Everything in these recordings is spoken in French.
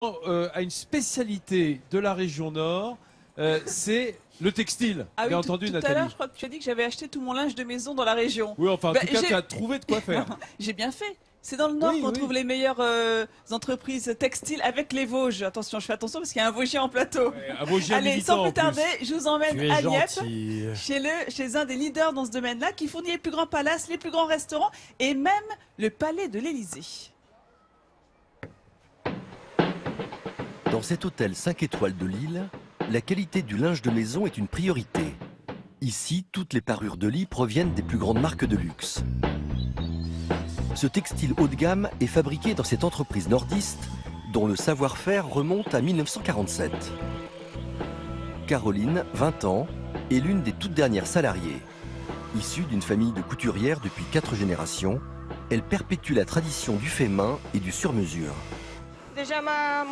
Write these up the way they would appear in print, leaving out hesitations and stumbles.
A une spécialité de la région Nord, c'est le textile. Ah oui, bien entendu, tout à Nathalie. l'heure, je crois que tu as dit que j'avais acheté tout mon linge de maison dans la région. Oui, enfin, en Bah, tout cas, tu as trouvé de quoi faire. J'ai bien fait. C'est dans le Nord Oui, qu'on oui. trouve les meilleures entreprises textiles avec les Vosges. Attention, je fais attention parce qu'il y a un Vosgien en plateau. À vos Allez, militants, sans en plus tarder, je vous emmène Tu es à Nieppe, gentil. chez un des leaders dans ce domaine-là, qui fournit les plus grands palaces, les plus grands restaurants et même le palais de l'Élysée. Dans cet hôtel 5 étoiles de Lille, la qualité du linge de maison est une priorité. Ici, toutes les parures de lit proviennent des plus grandes marques de luxe. Ce textile haut de gamme est fabriqué dans cette entreprise nordiste dont le savoir-faire remonte à 1947. Caroline, 20 ans, est l'une des toutes dernières salariées. Issue d'une famille de couturières depuis 4 générations, elle perpétue la tradition du fait main et du sur-mesure. Déjà, mon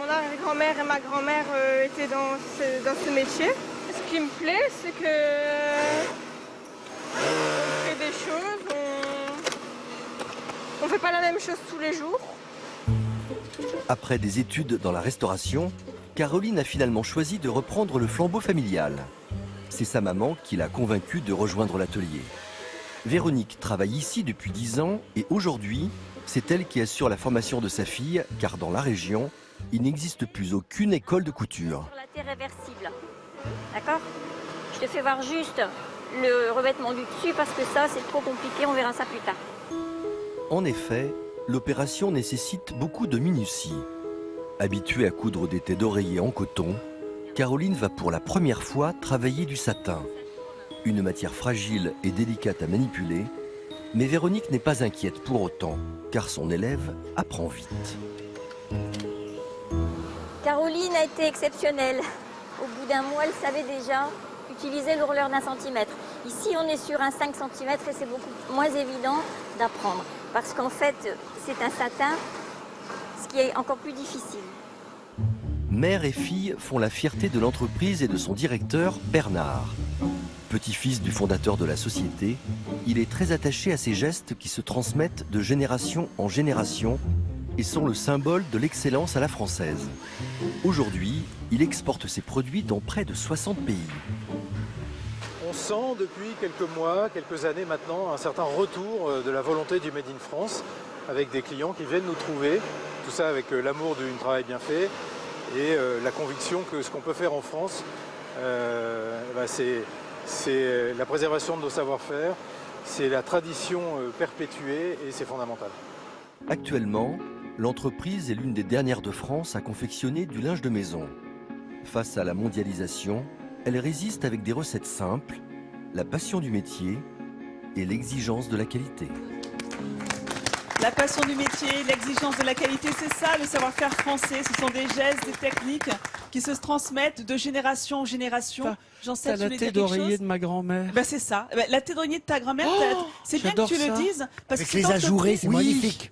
arrière-grand-mère et ma grand-mère étaient dans ce métier. Ce qui me plaît, c'est que on fait des choses, on fait pas la même chose tous les jours. Après des études dans la restauration, Caroline a finalement choisi de reprendre le flambeau familial. C'est sa maman qui l'a convaincue de rejoindre l'atelier. Véronique travaille ici depuis 10 ans et aujourd'hui, c'est elle qui assure la formation de sa fille, car dans la région, il n'existe plus aucune école de couture. Sur la thé réversible. D'accord? Je te fais voir juste le revêtement du dessus parce que ça, c'est trop compliqué, on verra ça plus tard. En effet, l'opération nécessite beaucoup de minutie. Habituée à coudre des têtes d'oreiller en coton, Caroline va pour la première fois travailler du satin. Une matière fragile et délicate à manipuler, mais Véronique n'est pas inquiète pour autant, car son élève apprend vite. Caroline a été exceptionnelle. Au bout d'un mois, elle savait déjà utiliser le rouleur d'1 centimètre. Ici, on est sur un 5 cm et c'est beaucoup moins évident d'apprendre. Parce qu'en fait, c'est un satin, ce qui est encore plus difficile. Mère et fille font la fierté de l'entreprise et de son directeur, Bernard. Petit-fils du fondateur de la société, il est très attaché à ces gestes qui se transmettent de génération en génération et sont le symbole de l'excellence à la française. Aujourd'hui, il exporte ses produits dans près de 60 pays. On sent depuis quelques mois, quelques années maintenant, un certain retour de la volonté du Made in France, avec des clients qui viennent nous trouver, tout ça avec l'amour d'un travail bien fait et la conviction que ce qu'on peut faire en France, c'est la préservation de nos savoir-faire, c'est la tradition perpétuée et c'est fondamental. Actuellement, l'entreprise est l'une des dernières de France à confectionner du linge de maison. Face à la mondialisation, elle résiste avec des recettes simples, la passion du métier et l'exigence de la qualité. La passion du métier, l'exigence de la qualité, c'est ça le savoir-faire français. Ce sont des gestes, des techniques qui se transmettent de génération en génération. J'en sais, T'as tu la voulais dire thé quelque d'oreiller chose de ma grand-mère. Ben c'est ça. Ben, la thé d'oreiller de ta grand-mère, c'est bien que j'adore tu le ça. dises. Parce Avec que les cette ajourés, entreprise- c'est magnifique.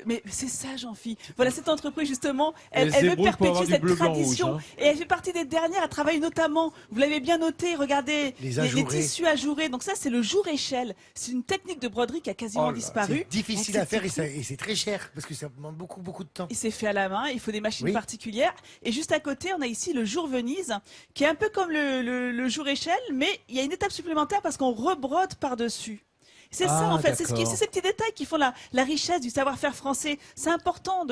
Mais c'est ça, Jean-Phi. Voilà, cette entreprise, justement, elle Elle se veut débrouille pour avoir perpétuer du cette bleu, blanc, tradition. rouge, hein. Et elle fait partie des dernières à travailler notamment, vous l'avez bien noté, regardez, Les les ajourés. tissus ajourés. Donc ça, c'est le jour-échelle. C'est une technique de broderie qui a quasiment disparu. C'est difficile Donc, à faire c'est et c'est très cher parce que ça demande beaucoup de temps. Et c'est fait à la main, il faut des machines Oui. particulières. Et juste à côté, on a ici le jour Venise, qui est un peu comme le jour échelle, mais il y a une étape supplémentaire parce qu'on rebrode par-dessus. C'est ça en fait, c'est ces petits détails qui font la richesse du savoir-faire français. C'est important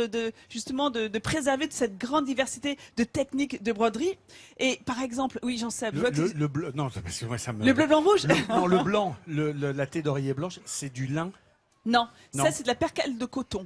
justement de préserver toute cette grande diversité de techniques de broderie. Et par exemple, oui Jean-Seb, je vois que Le bleu, non, parce que moi ça me. le bleu, blanc, rouge Non, le blanc, la thé d'oreiller blanche, c'est du lin. Non, Non. ça c'est de la percale de coton.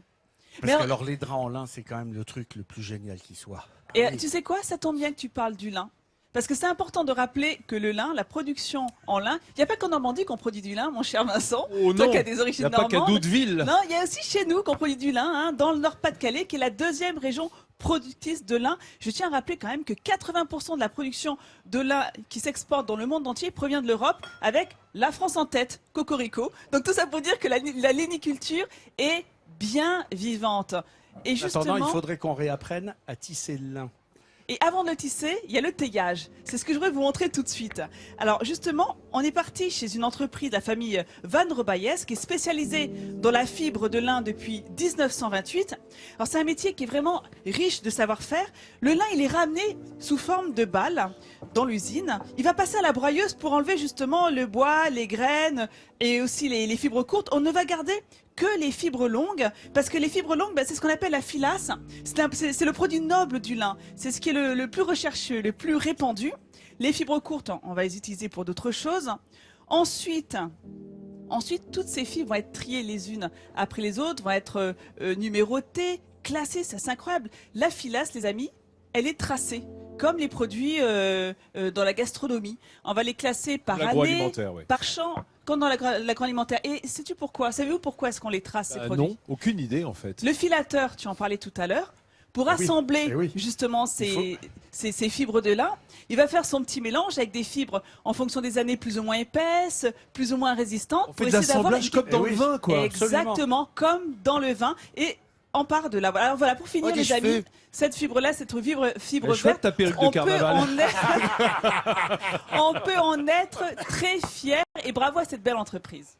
Parce Mais que alors les draps en lin, c'est quand même le truc le plus génial qui soit. Et tu sais quoi, ça tombe bien que tu parles du lin. Parce que c'est important de rappeler que le lin, la production en lin, il n'y a pas qu'en Normandie qu'on produit du lin, mon cher Vincent. Oh Toi non, qui as des il n'y origines a pas qu'à normandes. Doudeville. Non, il y a aussi chez nous qu'on produit du lin, hein, dans le Nord-Pas-de-Calais, qui est la deuxième région productrice de lin. Je tiens à rappeler quand même que 80% de la production de lin qui s'exporte dans le monde entier provient de l'Europe, avec la France en tête, cocorico. Donc tout ça pour dire que la liniculture est bien vivante. Et justement, Attendant, il faudrait qu'on réapprenne à tisser le lin. Et avant de le tisser, il y a le taillage. C'est ce que je voudrais vous montrer tout de suite. Alors justement, on est parti chez une entreprise de la famille Van Robaeyes qui est spécialisée dans la fibre de lin depuis 1928. Alors c'est un métier qui est vraiment riche de savoir-faire. Le lin, il est ramené sous forme de balles dans l'usine. Il va passer à la broyeuse pour enlever justement le bois, les graines et aussi les fibres courtes. On ne va garder que les fibres longues, parce que les fibres longues, c'est ce qu'on appelle la filasse. C'est le produit noble du lin. C'est ce qui est le plus recherché, le plus répandu. Les fibres courtes, on va les utiliser pour d'autres choses. Ensuite, toutes ces fibres vont être triées les unes après les autres, vont être numérotées, classées. C'est incroyable. La filasse, les amis, elle est tracée, comme les produits dans la gastronomie. On va les classer par année, par champ, comme dans l'agroalimentaire. Et sais-tu pourquoi? Savez-vous pourquoi est-ce qu'on les trace, ces produits? Non, aucune idée en fait. Le filateur, tu en parlais tout à l'heure, pour assembler justement ces fibres de lin, il va faire son petit mélange avec des fibres en fonction des années plus ou moins épaisses, plus ou moins résistantes. On fait de l'assemblage comme dans le vin, quoi. Exactement, comme dans le vin. Et on part de là. Alors voilà, pour finir, les amis, cette fibre-là, cette fibre verte, ta perruque de carnaval. On peut en être très fier et bravo à cette belle entreprise.